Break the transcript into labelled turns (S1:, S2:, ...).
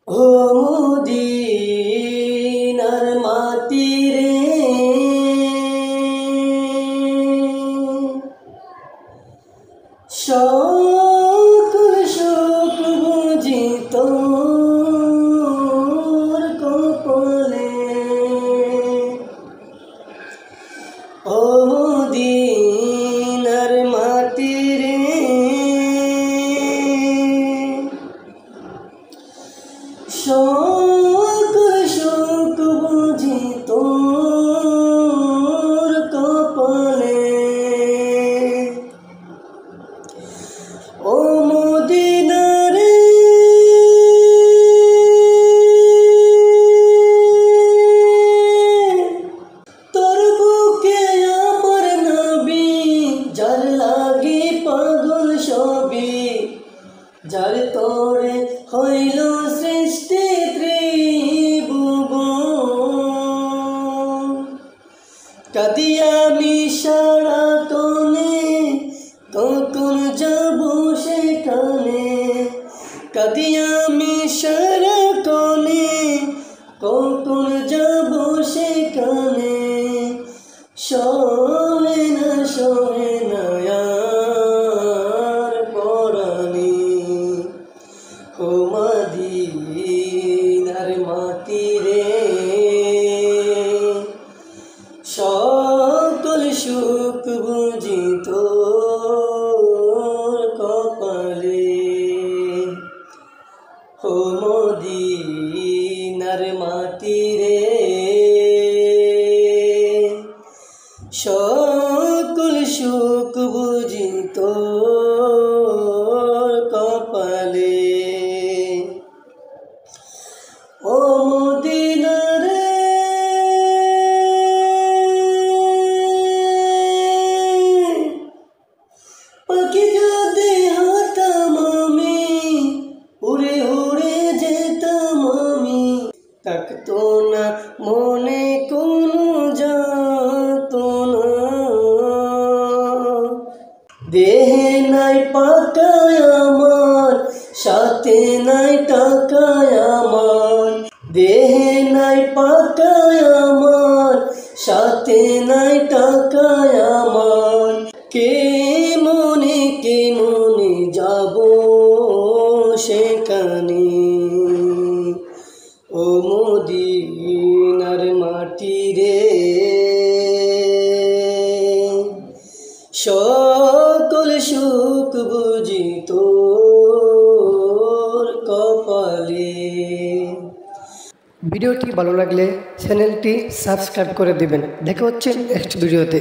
S1: ও মদিনার মাটি রে, সকল সুখ বুঝি তোর কপালে। ও মদিনার মাটি রে, সকল সুখ বুঝি তোর কপালে। ও মদিনা রে, তোর বুকে আমার নবী, যার লাগি পাগল সবই, যার তোরে হইল সৃষ্টি ত্রিভুবন। কাঁদি আমি সারাক্ষণে, কখন যাব সেখানে। কাঁদি আমি সারাক্ষণে, কখন যাব সেখানে। সহে না আর পরাণে। ও মদিনার মাটি রে, সকল সুখ বুঝি তোর কপালে। ও মদিনার মাটি রে, সকল সুখ বুঝি তোর কপালে। ও মদিনা রে, পাখি যদি হতাম আমি, উড়ে উড়ে যেতাম আমি। থাকতো না মনে কোনো যাতনা, দেহে নাই পাকায় আমার, সাথে নাই টাকায় আমার। দেহে নাই পাকায় আমার, সাথে নাই টাকায় আমার। কে মনে যাব সেখানে। ও মদিনার মাটি রে, সকল সুখ বুঝি তোর কপালে।
S2: ভিডিওটি ভালো লাগলে চ্যানেলটি সাবস্ক্রাইব করে দিবেন। দেখা হচ্ছে নেক্সট ভিডিওতে।